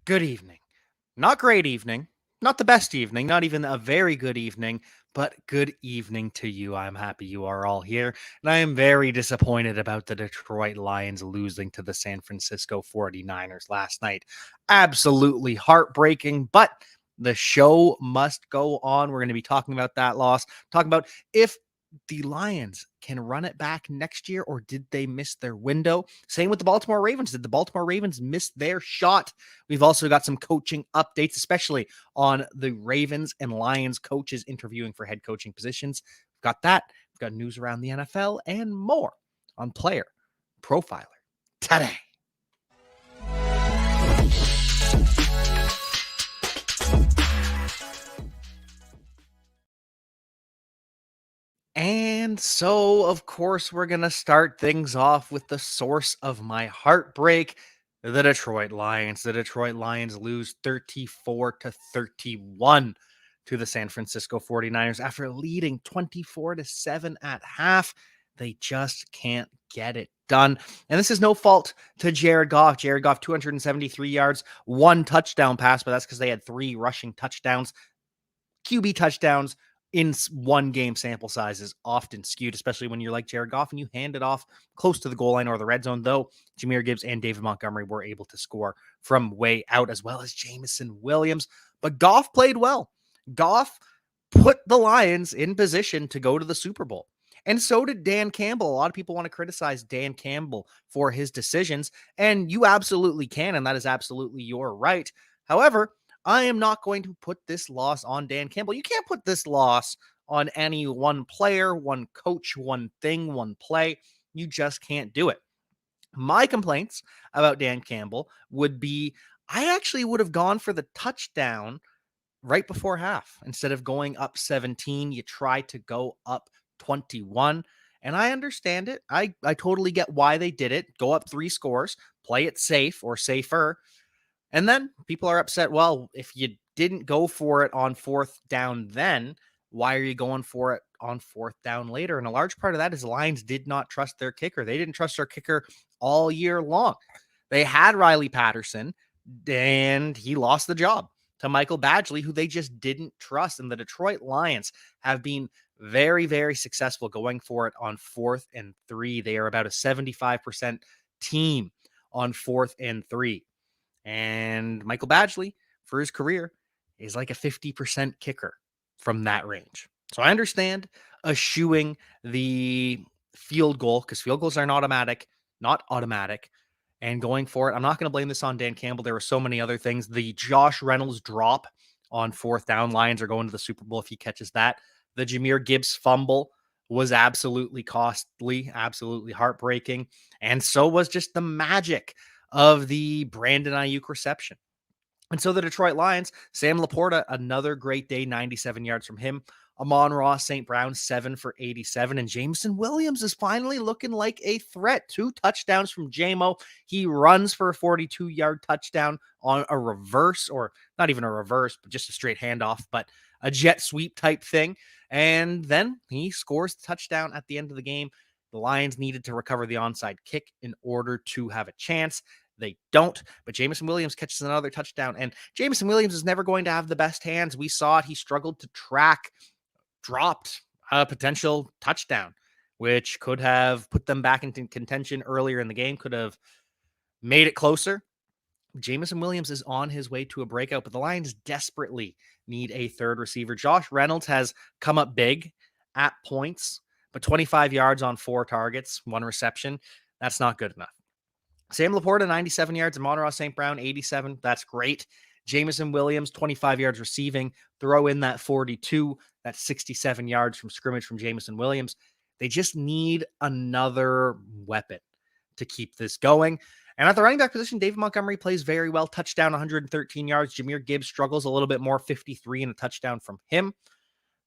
Good evening. Not great evening, not the best evening, not even a very good evening, but good evening to you. I'm happy you are all here, and I am very disappointed about the Detroit Lions losing to the San Francisco 49ers last night. Absolutely heartbreaking, but the show must go on. We're going to be talking about that loss, talking about if the Lions can run it back next year, or did they miss their window? Same with the Baltimore Ravens. Did the Baltimore Ravens miss their shot? We've also got some coaching updates, especially on the Ravens and Lions coaches interviewing for head coaching positions. We've got that. We've got news around the NFL and more on Player Profiler Today. And so, of course, we're going to start things off with the source of my heartbreak, the Detroit Lions. The Detroit Lions lose 34-31 to the San Francisco 49ers after leading 24-7 at half. They just can't get it done. And this is no fault to Jared Goff. Jared Goff, 273 yards, 1 touchdown pass, but that's because they had 3 rushing touchdowns. QB touchdowns in one game sample size is often skewed, especially when you're like Jared Goff and you hand it off close to the goal line or the red zone, though Jahmyr Gibbs and David Montgomery were able to score from way out, as well as Jameson Williams. But Goff played well. Goff put the Lions in position to go to the Super Bowl. And so did Dan Campbell. A lot of people want to criticize Dan Campbell for his decisions, and you absolutely can, and that is absolutely your right. However, I am not going to put this loss on Dan Campbell. You can't put this loss on any one player, one coach, one thing, one play. You just can't do it. My complaints about Dan Campbell would be I actually would have gone for the touchdown right before half. Instead of going up 17, you try to go up 21. And I understand it. I totally get why they did it. Go up 3 scores, play it safe or safer. And then people are upset. Well, if you didn't go for it on 4th down then, why are you going for it on 4th down later? And a large part of that is the Lions did not trust their kicker. They didn't trust their kicker all year long. They had Riley Patterson, and he lost the job to Michael Badgley, who they just didn't trust. And the Detroit Lions have been very, very successful going for it on 4th and 3. They are about a 75% team on 4th and 3. And Michael Badgley, for his career, is like a 50% kicker from that range. So I understand eschewing the field goal because field goals are not automatic, and going for it. I'm not going to blame this on Dan Campbell. There were so many other things. The Josh Reynolds drop on 4th down. Lions are going to the Super Bowl if he catches that. The Jahmyr Gibbs fumble was absolutely costly, absolutely heartbreaking. And so was just the magic of the Brandon Ayuk reception. And so the Detroit Lions, Sam LaPorta, another great day, 97 yards from him. Amon-Ra St. Brown, 7 for 87. And Jameson Williams is finally looking like a threat. 2 touchdowns from Jamo. He runs for a 42-yard touchdown on a reverse, or not even a reverse, but just a straight handoff, but a jet sweep type thing. And then he scores the touchdown at the end of the game. The Lions needed to recover the onside kick in order to have a chance. They don't, but Jameson Williams catches another touchdown, and Jameson Williams is never going to have the best hands. We saw it. He struggled to track, dropped a potential touchdown, which could have put them back into contention earlier in the game, could have made it closer. Jameson Williams is on his way to a breakout, but the Lions desperately need a third receiver. Josh Reynolds has come up big at points, but 25 yards on 4 targets, 1 reception, that's not good enough. Sam LaPorta, 97 yards, and Amon-Ra St. Brown, 87. That's great. Jameson Williams, 25 yards receiving. Throw in that 42. That's 67 yards from scrimmage from Jameson Williams. They just need another weapon to keep this going. And at the running back position, David Montgomery plays very well. Touchdown, 113 yards. Jahmyr Gibbs struggles a little bit more, 53 and a touchdown from him.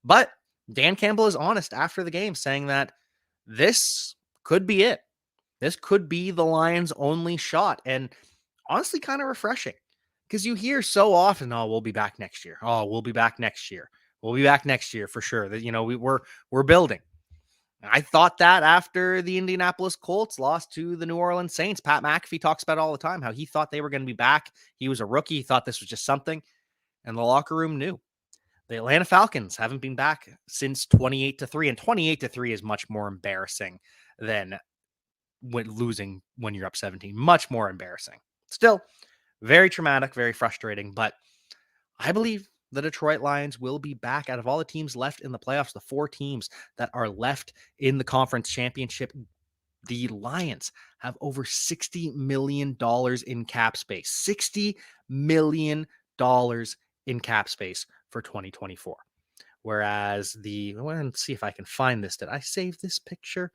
But Dan Campbell is honest after the game, saying that this could be it. This could be the Lions' only shot. And honestly, kind of refreshing, because you hear so often, oh, we'll be back next year. Oh, we'll be back next year. We'll be back next year for sure. That, you know, we're building. I thought that after the Indianapolis Colts lost to the New Orleans Saints. Pat McAfee talks about it all the time, how he thought they were going to be back. He was a rookie. He thought this was just something, and the locker room knew. The Atlanta Falcons haven't been back since 28-3, and 28-3 is much more embarrassing than when losing when you're up 17. Much more embarrassing. Still, very traumatic, very frustrating, but I believe the Detroit Lions will be back. Out of all the teams left in the playoffs, the 4 teams that are left in the conference championship, the Lions have over $60 million in cap space. $60 million in cap space for 2024. Whereas let's see if I can find this. Did I save this picture?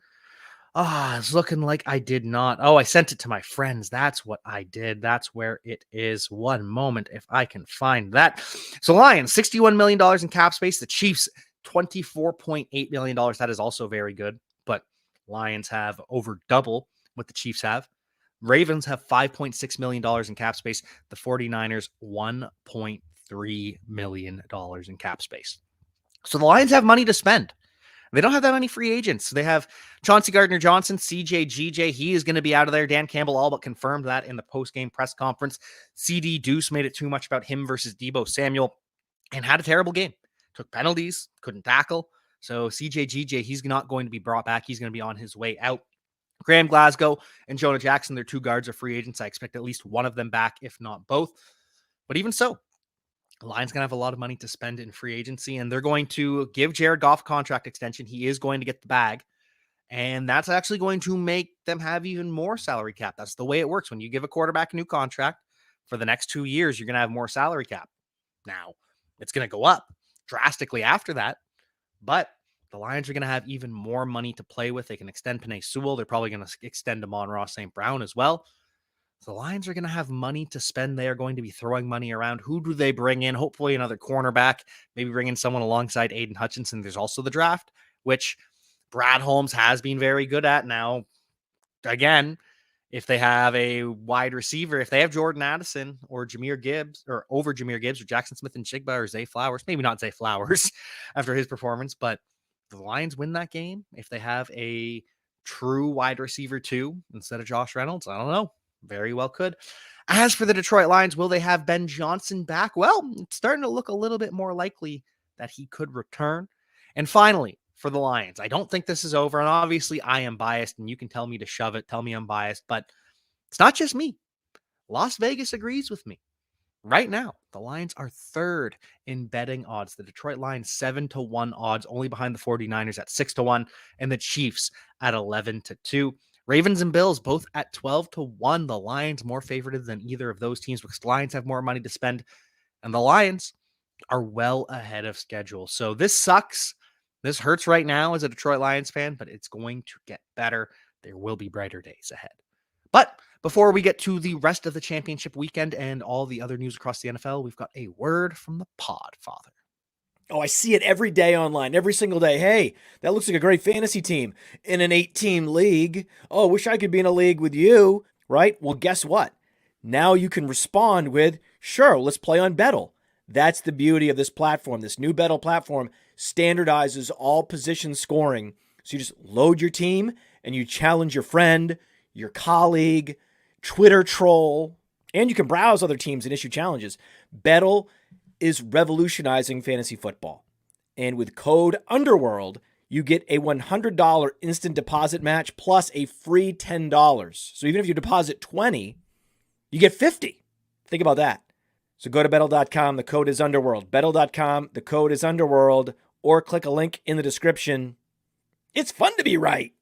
It's looking like I did not. I sent it to my friends. That's what I did. That's where it is. One moment, if I can find that. So Lions, $61 million in cap space. The Chiefs, $24.8 million. That is also very good. But Lions have over double what the Chiefs have. Ravens have $5.6 million in cap space. The 49ers, $1.3 million in cap space. So the Lions have money to spend. They don't have that many free agents. They have Chauncey Gardner-Johnson, CJ, he is going to be out of there. Dan Campbell all but confirmed that in the post-game press conference. CD Deuce made it too much about him versus Deebo Samuel and had a terrible game. Took penalties, couldn't tackle. So CJ, he's not going to be brought back. He's going to be on his way out. Graham Glasgow and Jonah Jackson, their 2 guards, are free agents. I expect at least one of them back, if not both. But even so, the Lions going to have a lot of money to spend in free agency, and they're going to give Jared Goff a contract extension. He is going to get the bag, and that's actually going to make them have even more salary cap. That's the way it works. When you give a quarterback a new contract for the next 2 years, you're going to have more salary cap. Now, it's going to go up drastically after that, but the Lions are going to have even more money to play with. They can extend Penei Sewell. They're probably going to extend Amon-Ra St. Brown as well. The Lions are going to have money to spend. They are going to be throwing money around. Who do they bring in? Hopefully another cornerback, maybe bring in someone alongside Aiden Hutchinson. There's also the draft, which Brad Holmes has been very good at. Now, again, if they have a wide receiver, if they have Jordan Addison or Jahmyr Gibbs, or over Jahmyr Gibbs or Jackson Smith and Jigba or Zay Flowers, maybe not Zay Flowers after his performance, but the Lions win that game if they have a true wide receiver 2 instead of Josh Reynolds. I don't know. Very well could. As for the Detroit Lions, will they have Ben Johnson back? Well, it's starting to look a little bit more likely that he could return. And finally, for the Lions, I don't think this is over. And obviously, I am biased, and you can tell me to shove it. Tell me I'm biased, but it's not just me. Las Vegas agrees with me. Right now, the Lions are 3rd in betting odds. The Detroit Lions 7-1 odds, only behind the 49ers at 6-1, and the Chiefs at 11-2. Ravens and Bills both at 12-1. The Lions more favored than either of those teams because the Lions have more money to spend, and the Lions are well ahead of schedule. So this sucks. This hurts right now as a Detroit Lions fan, but it's going to get better. There will be brighter days ahead. But before we get to the rest of the championship weekend and all the other news across the NFL, we've got a word from the Podfather. Oh, I see it every day online, every single day. Hey, that looks like a great fantasy team in an 8-team league. Oh, wish I could be in a league with you, right? Well, guess what? Now you can respond with, sure, let's play on Bettle. That's the beauty of this platform. This new Bettle platform standardizes all position scoring. So you just load your team and you challenge your friend, your colleague, Twitter troll, and you can browse other teams and issue challenges. Bettle is revolutionizing fantasy football. And with code Underworld, you get a $100 instant deposit match plus a free $10. So even if you deposit $20, you get $50. Think about that. So go to Bettle.com. The code is Underworld. Bettle.com. The code is Underworld. Or click a link in the description. It's fun to be right.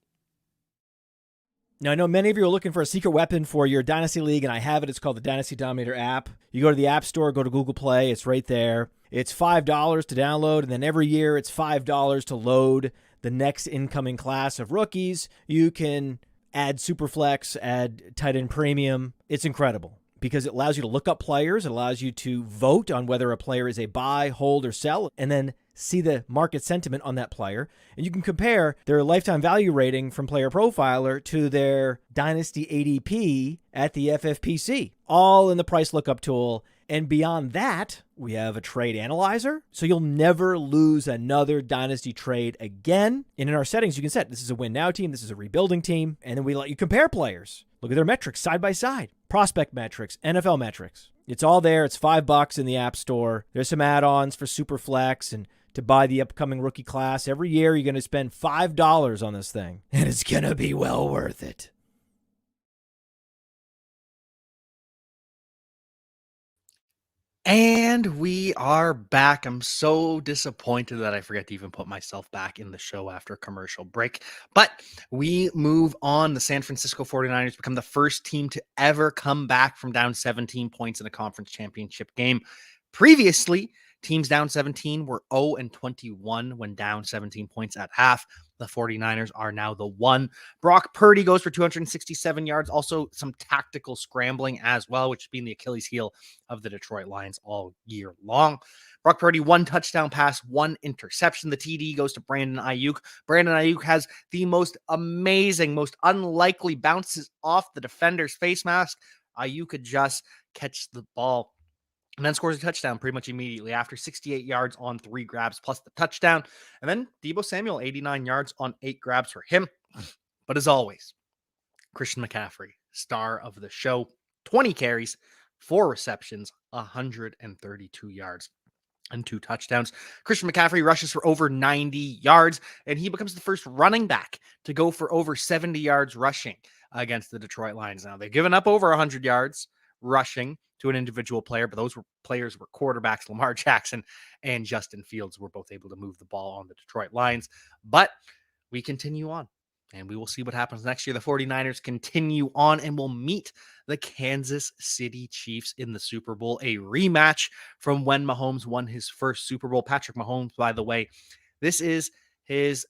Now, I know many of you are looking for a secret weapon for your Dynasty League, and I have it. It's called the Dynasty Dominator app. You go to the App Store, go to Google Play. It's right there. It's $5 to download, and then every year it's $5 to load the next incoming class of rookies. You can add Superflex, add tight end premium. It's incredible because it allows you to look up players. It allows you to vote on whether a player is a buy, hold, or sell, and then see the market sentiment on that player. And you can compare their lifetime value rating from PlayerProfiler to their Dynasty ADP at the FFPC, all in the price lookup tool. And beyond that, we have a trade analyzer, so you'll never lose another Dynasty trade again. And in our settings, you can set this is a win now team, this is a rebuilding team, and then we let you compare players. Look at their metrics side by side. Prospect metrics, NFL metrics. It's all there. It's $5 in the App Store. There's some add-ons for Superflex and to buy the upcoming rookie class. Every year, you're going to spend $5 on this thing, and it's going to be well worth it. And we are back. I'm so disappointed that I forget to even put myself back in the show after a commercial break. But we move on. The San Francisco 49ers become the first team to ever come back from down 17 points in a conference championship game. Previously, teams down 17 were 0-21 when down 17 points at half. The 49ers are now the one. Brock Purdy goes for 267 yards. Also some tactical scrambling as well, which has been the Achilles heel of the Detroit Lions all year long. Brock Purdy, 1 touchdown pass, 1 interception. The TD goes to Brandon Ayuk. Brandon Ayuk has the most amazing, most unlikely bounces off the defender's face mask. Ayuk could just catch the ball and then scores a touchdown pretty much immediately after 68 yards on 3 grabs plus the touchdown. And then Deebo Samuel, 89 yards on 8 grabs for him. But as always, Christian McCaffrey, star of the show, 20 carries, 4 receptions, 132 yards and 2 touchdowns. Christian McCaffrey rushes for over 90 yards, and he becomes the first running back to go for over 70 yards rushing against the Detroit Lions. Now, they've given up over 100 yards rushing to an individual player, but those players were quarterbacks. Lamar Jackson and Justin Fields were both able to move the ball on the Detroit Lions. But we continue on, and we will see what happens next year. The 49ers continue on and will meet the Kansas City Chiefs in the Super Bowl, a rematch from when Mahomes won his first Super Bowl. Patrick Mahomes, by the way, this is his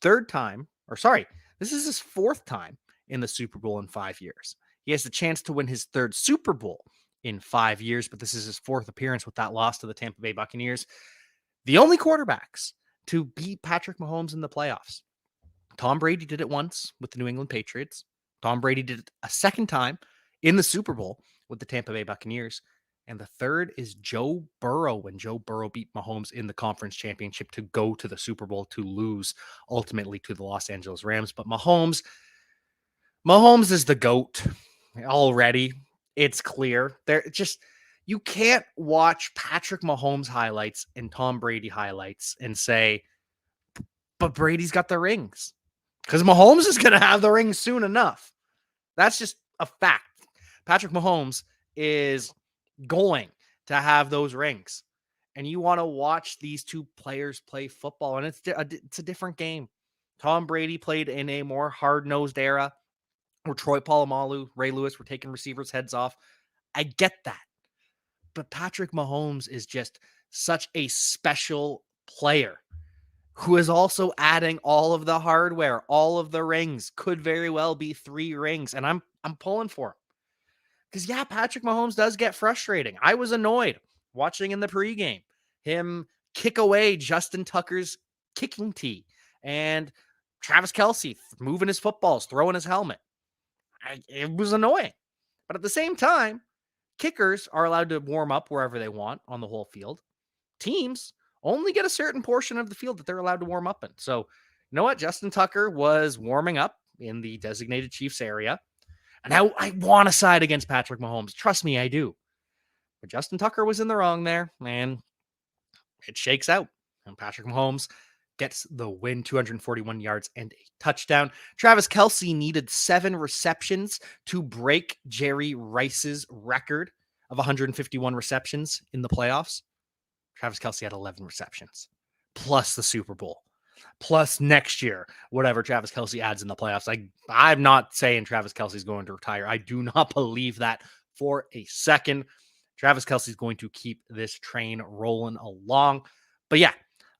this is his 4th time in the Super Bowl in 5 years. He has the chance to win his 3rd Super Bowl in 5 years, but this is his 4th appearance with that loss to the Tampa Bay Buccaneers. The only quarterbacks to beat Patrick Mahomes in the playoffs. Tom Brady did it once with the New England Patriots. Tom Brady did it a 2nd time in the Super Bowl with the Tampa Bay Buccaneers. And the 3rd is Joe Burrow, when Joe Burrow beat Mahomes in the conference championship to go to the Super Bowl to lose ultimately to the Los Angeles Rams. But Mahomes is the GOAT already. It's clear. You can't watch Patrick Mahomes highlights and Tom Brady highlights and say, but Brady's got the rings. Because Mahomes is going to have the rings soon enough. That's just a fact. Patrick Mahomes is going to have those rings. And you want to watch these two players play football, and it's a different game. Tom Brady played in a more hard-nosed era where Troy Polamalu, Ray Lewis were taking receivers' heads off. I get that. But Patrick Mahomes is just such a special player who is also adding all of the hardware, all of the rings. Could very well be 3 rings, and I'm pulling for him. Because, yeah, Patrick Mahomes does get frustrating. I was annoyed watching in the pregame him kick away Justin Tucker's kicking tee and Travis Kelce moving his footballs, throwing his helmet. It was annoying. But at the same time, kickers are allowed to warm up wherever they want on the whole field. Teams only get a certain portion of the field that they're allowed to warm up in. So, you know what? Justin Tucker was warming up in the designated Chiefs area. And I want to side against Patrick Mahomes. Trust me, I do. But Justin Tucker was in the wrong there, and it shakes out. And Patrick Mahomes gets the win, 241 yards and a touchdown. Travis Kelce needed 7 receptions to break Jerry Rice's record of 151 receptions in the playoffs. Travis Kelce had 11 receptions, plus the Super Bowl, plus next year, whatever Travis Kelce adds in the playoffs. I'm not saying Travis Kelce is going to retire. I do not believe that for a second. Travis Kelce is going to keep this train rolling along. But yeah,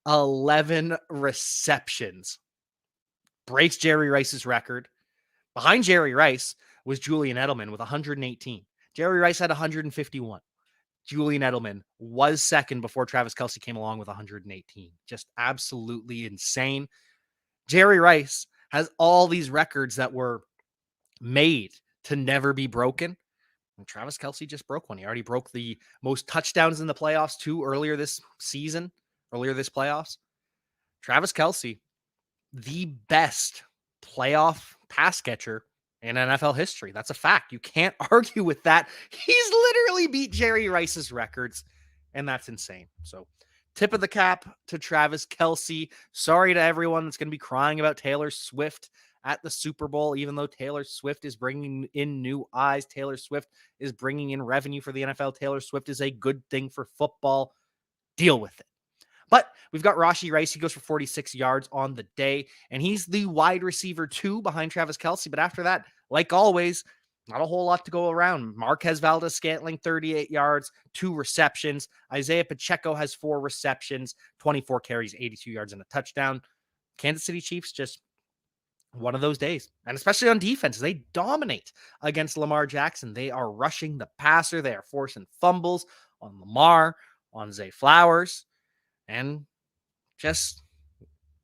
11 receptions. Breaks Jerry Rice's record. Behind Jerry Rice was Julian Edelman with 118. Jerry Rice had 151. Julian Edelman was second before Travis Kelce came along with 118. Just absolutely insane. Jerry Rice has all these records that were made to never be broken. And Travis Kelce just broke one. He already broke the most touchdowns in the playoffs too earlier this playoffs. Travis Kelce, the best playoff pass catcher in NFL history. That's a fact. You can't argue with that. He's literally beat Jerry Rice's records, and that's insane. So, tip of the cap to Travis Kelce. Sorry to everyone that's going to be crying about Taylor Swift at the Super Bowl, even though Taylor Swift is bringing in new eyes. Taylor Swift is bringing in revenue for the NFL. Taylor Swift is a good thing for football. Deal with it. But we've got Rashee Rice. He goes for 46 yards on the day, and he's the wide receiver 2 behind Travis Kelce. But after that, like always, not a whole lot to go around. Marquez Valdes-Scantling, 38 yards, 2 receptions. Isaiah Pacheco has 4 receptions, 24 carries, 82 yards, and a touchdown. Kansas City Chiefs just one of those days. And especially on defense, they dominate against Lamar Jackson. They are rushing the passer. They are forcing fumbles on Lamar, on Zay Flowers. And just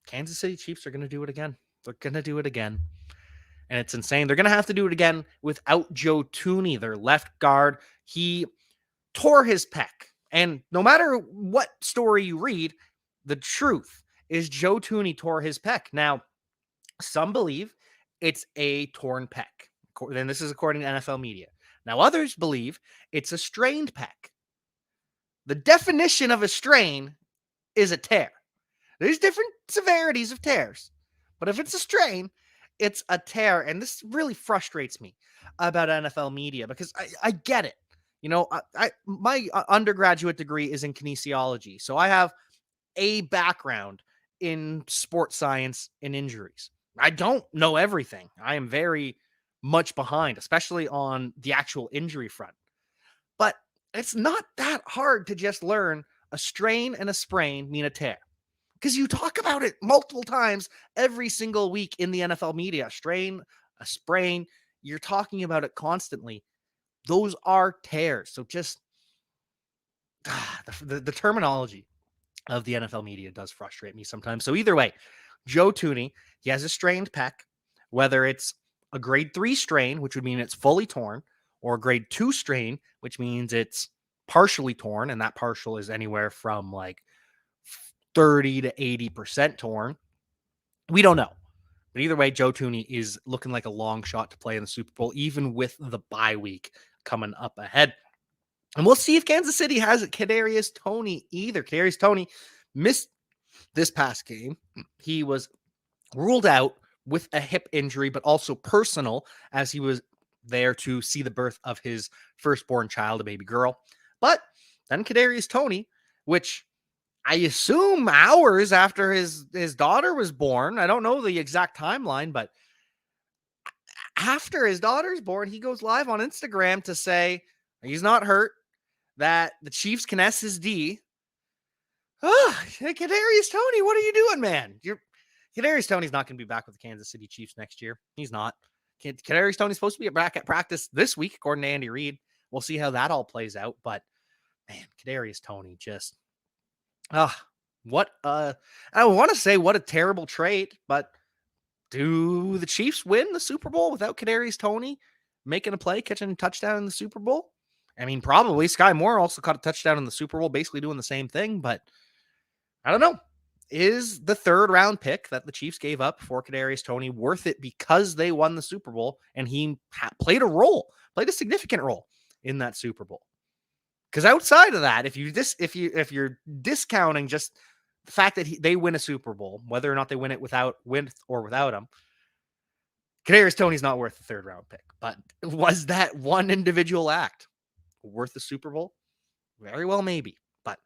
Kansas City Chiefs are going to do it again. They're going to do it again. And it's insane. They're going to have to do it again without Joe Thuney, their left guard. He tore his pec. And no matter what story you read, the truth is Joe Thuney tore his pec. Now, some believe it's a torn pec. And this is according to NFL media. Now, others believe it's a strained pec. The definition of a strain is a tear. There's different severities of tears, but if it's a strain, it's a tear. And this really frustrates me about NFL media because I get it. You know, my undergraduate degree is in kinesiology, so I have a background in sports science and injuries. I don't know everything. I am very much behind, especially on the actual injury front. But it's not that hard to just learn a strain and a sprain mean a tear, because you talk about it multiple times every single week in the NFL media. A strain, a sprain, you're talking about it constantly. Those are tears. So just the terminology of the NFL media does frustrate me sometimes. So either way, Joe Thuney, he has a strained pec, whether it's a grade 3 strain, which would mean it's fully torn, or a grade 2 strain, which means it's partially torn, and that partial is anywhere from like 30 to 80% torn. We don't know. But either way, Joe Thuney is looking like a long shot to play in the Super Bowl, even with the bye week coming up ahead. And we'll see if Kansas City has it. Kadarius Toney either. Kadarius Toney missed this past game. He was ruled out with a hip injury, but also personal, as he was there to see the birth of his firstborn child, a baby girl. But then Kadarius Toney, which I assume hours after his daughter was born, I don't know the exact timeline, but after his daughter's born, he goes live on Instagram to say he's not hurt, that the Chiefs can S his D. Kadarius Toney, what are you doing, man? Kadarius Toney's not going to be back with the Kansas City Chiefs next year. He's not. Kadarius Toney's supposed to be back at practice this week, according to Andy Reid. We'll see how that all plays out. But, man, Kadarius Toney just, I want to say what a terrible trade, but do the Chiefs win the Super Bowl without Kadarius Toney making a play, catching a touchdown in the Super Bowl? I mean, probably. Sky Moore also caught a touchdown in the Super Bowl, basically doing the same thing, but I don't know. Is the 3rd round pick that the Chiefs gave up for Kadarius Toney worth it because they won the Super Bowl and he played a significant role in that Super Bowl? Because outside of that, if you're discounting just the fact that they win a Super Bowl, whether or not they win it with or without him, Kadarius Toney's not worth the 3rd round pick. But was that one individual act worth the Super Bowl? Very well, maybe. But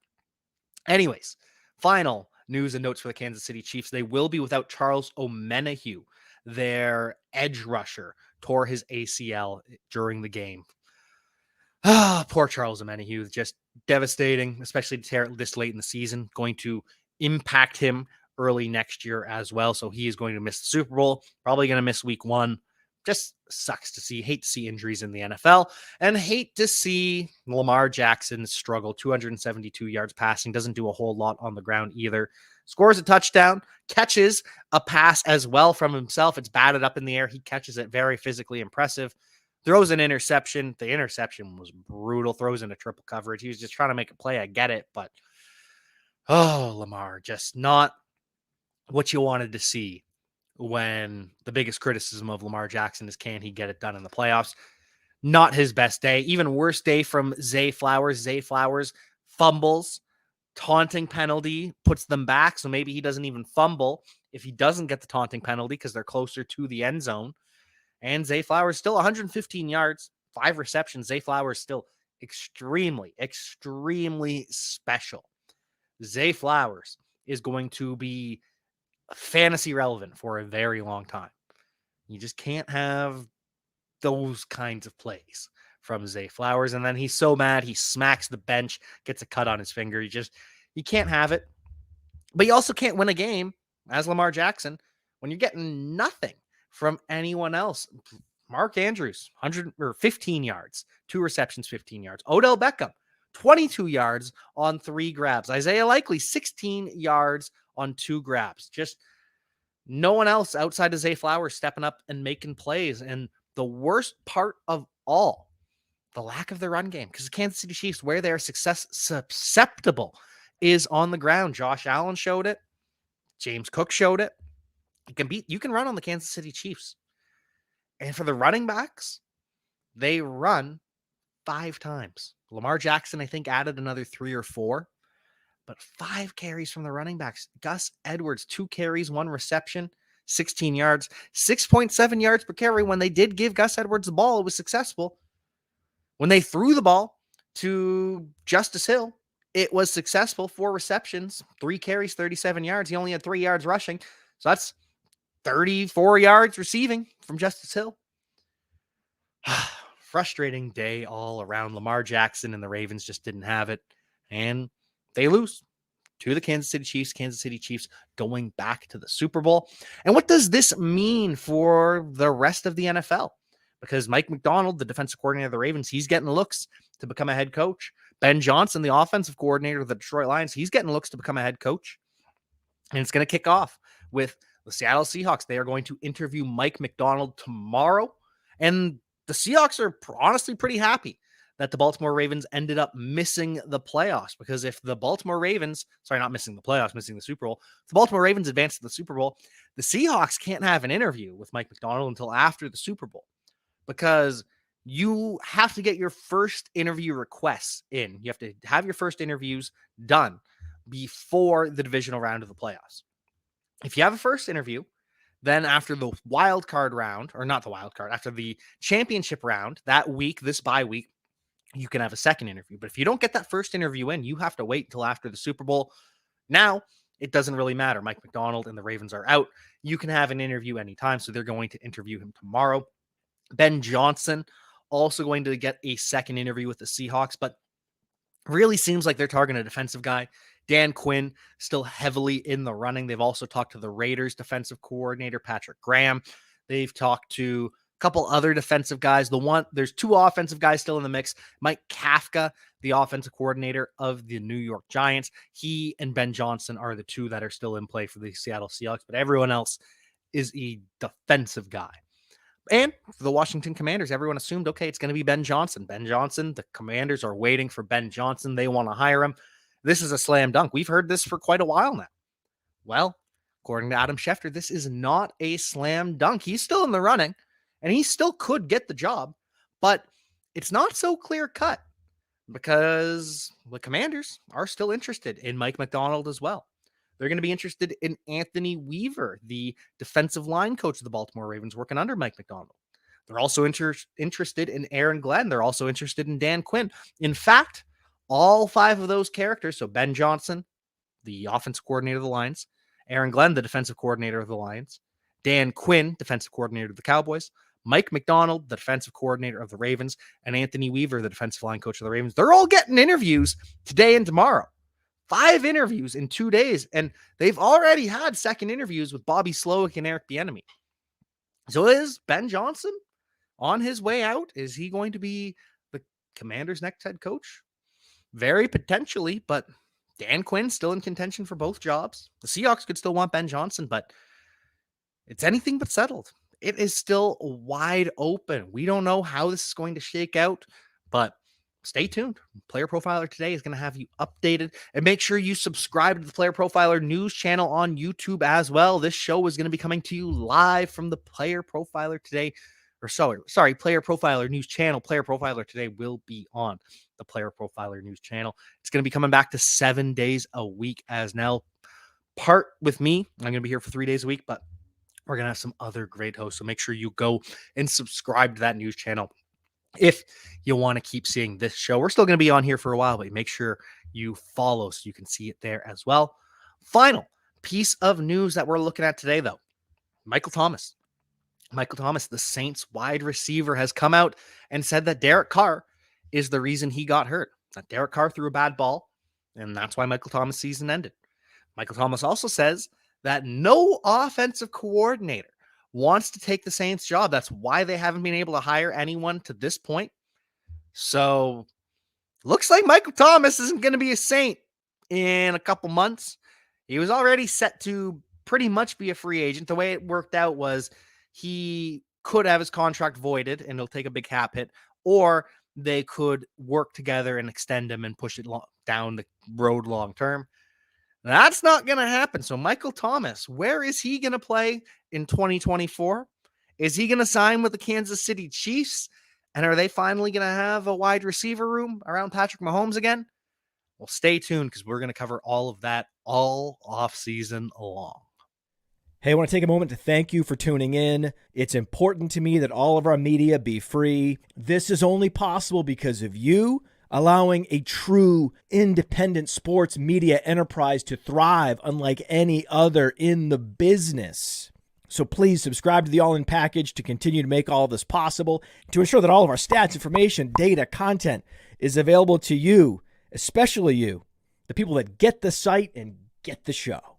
anyways, final news and notes for the Kansas City Chiefs. They will be without Charles Omenihu. Their edge rusher tore his ACL during the game. Poor Charles Omenihu. Just devastating, especially to tear it this late in the season. Going to impact him early next year as well. So he is going to miss the Super Bowl. Probably going to miss week 1. Just sucks to see. Hate to see injuries in the NFL, and hate to see Lamar Jackson struggle. 272 yards passing. Doesn't do a whole lot on the ground either. Scores a touchdown, catches a pass as well from himself. It's batted up in the air. He catches it. Very physically impressive. throws an interception. The interception was brutal. Throws into triple coverage. He was just trying to make a play. I get it, but Lamar, just not what you wanted to see when the biggest criticism of Lamar Jackson is, can he get it done in the playoffs? Not his best day. Even worse day from Zay Flowers. Zay Flowers fumbles, taunting penalty, puts them back. So maybe he doesn't even fumble if he doesn't get the taunting penalty because they're closer to the end zone. And Zay Flowers still 115 yards, 5 receptions. Zay Flowers still extremely, extremely special. Zay Flowers is going to be fantasy relevant for a very long time. You just can't have those kinds of plays from Zay Flowers. And then he's so mad, he smacks the bench, gets a cut on his finger. You can't have it. But you also can't win a game as Lamar Jackson when you're getting nothing from anyone else. Mark Andrews, 15 yards, 2 receptions, 15 yards. Odell Beckham, 22 yards on 3 grabs. Isaiah Likely, 16 yards on 2 grabs. Just no one else outside of Zay Flowers stepping up and making plays. And the worst part of all, the lack of the run game, because the Kansas City Chiefs, where they're susceptible, is on the ground. Josh Allen showed it. James Cook showed it. You can run on the Kansas City Chiefs. And for the running backs, they run 5 times. Lamar Jackson, I think, added another 3 or 4, but 5 carries from the running backs. Gus Edwards, 2 carries, 1 reception, 16 yards, 6.7 yards per carry. When they did give Gus Edwards the ball, it was successful. When they threw the ball to Justice Hill, it was successful. 4 receptions, 3 carries, 37 yards. He only had 3 yards rushing. So that's 34 yards receiving from Justice Hill. Frustrating day all around. Lamar Jackson and the Ravens just didn't have it. And they lose to the Kansas City Chiefs. Kansas City Chiefs going back to the Super Bowl. And what does this mean for the rest of the NFL? Because Mike Macdonald, the defensive coordinator of the Ravens, he's getting looks to become a head coach. Ben Johnson, the offensive coordinator of the Detroit Lions, he's getting looks to become a head coach. And it's going to kick off with the Seattle Seahawks. They are going to interview Mike Macdonald tomorrow. And the Seahawks are honestly pretty happy that the Baltimore Ravens ended up missing the playoffs, because if the Baltimore Ravens, not missing the playoffs, missing the Super Bowl, if the Baltimore Ravens advance to the Super Bowl, the Seahawks can't have an interview with Mike Macdonald until after the Super Bowl, because you have to get your first interview requests in. You have to have your first interviews done before the divisional round of the playoffs. If you have a first interview, then after the wild card round, or not the wild card, after the championship round that week, this bye week, you can have a second interview. But if you don't get that first interview in, you have to wait until after the Super Bowl. Now, it doesn't really matter. Mike Macdonald and the Ravens are out. You can have an interview anytime, so they're going to interview him tomorrow. Ben Johnson also going to get a second interview with the Seahawks, but really seems like they're targeting a defensive guy. Dan Quinn still heavily in the running. They've also talked to the Raiders defensive coordinator, Patrick Graham. They've talked to a couple other defensive guys. There's 2 offensive guys still in the mix. Mike Kafka, the offensive coordinator of the New York Giants. He and Ben Johnson are the 2 that are still in play for the Seattle Seahawks, but everyone else is a defensive guy. And for the Washington Commanders, everyone assumed, okay, it's going to be Ben Johnson. Ben Johnson, the Commanders are waiting for Ben Johnson. They want to hire him. This is a slam dunk. We've heard this for quite a while now. Well, according to Adam Schefter, this is not a slam dunk. He's still in the running, and he still could get the job, but it's not so clear cut, because the Commanders are still interested in Mike Macdonald as well. They're going to be interested in Anthony Weaver, the defensive line coach of the Baltimore Ravens, working under Mike Macdonald. They're also interested in Aaron Glenn. They're also interested in Dan Quinn. In fact, all 5 of those characters, so Ben Johnson, the offensive coordinator of the Lions, Aaron Glenn, the defensive coordinator of the Lions, Dan Quinn, defensive coordinator of the Cowboys, Mike Macdonald, the defensive coordinator of the Ravens, and Anthony Weaver, the defensive line coach of the Ravens, they're all getting interviews today and tomorrow. 5 interviews in 2 days, and they've already had second interviews with Bobby Slowick and Eric Bieniemy. So is Ben Johnson on his way out? Is he going to be the Commanders' next head coach? Very potentially, but Dan Quinn still in contention for both jobs. The Seahawks could still want Ben Johnson, but it's anything but settled it is still wide open. We don't know how this is going to shake out, but stay tuned. Player Profiler Today is going to have you updated, and make sure you subscribe to the Player Profiler news channel on YouTube as well. This show is going to be coming to you live from the Player Profiler Today, Player Profiler news channel. Player Profiler Today will be on the Player Profiler news channel. It's going to be coming back to 7 days a week as now part with me. I'm going to be here for 3 days a week, but we're going to have some other great hosts. So make sure you go and subscribe to that news channel if you want to keep seeing this show. We're still going to be on here for a while, but make sure you follow so you can see it there as well. Final piece of news that we're looking at today, though. Michael Thomas, the Saints wide receiver, has come out and said that Derek Carr is the reason he got hurt. That Derek Carr threw a bad ball, and that's why Michael Thomas' season ended. Michael Thomas also says that no offensive coordinator wants to take the Saints job. That's why they haven't been able to hire anyone to this point. So looks like Michael Thomas isn't going to be a Saint in a couple months. He was already set to pretty much be a free agent. The way it worked out was he could have his contract voided and he'll take a big cap hit, or they could work together and extend him and push it down the road long term. That's not going to happen. So Michael Thomas, where is he going to play in 2024? Is he going to sign with the Kansas City Chiefs? And are they finally going to have a wide receiver room around Patrick Mahomes again? Well, stay tuned because we're going to cover all of that all off season long. Hey, I want to take a moment to thank you for tuning in. It's important to me that all of our media be free. This is only possible because of you, allowing a true independent sports media enterprise to thrive unlike any other in the business. So please subscribe to the All In Package to continue to make all of this possible, to ensure that all of our stats, information, data, content is available to you, especially you, the people that get the site and get the show.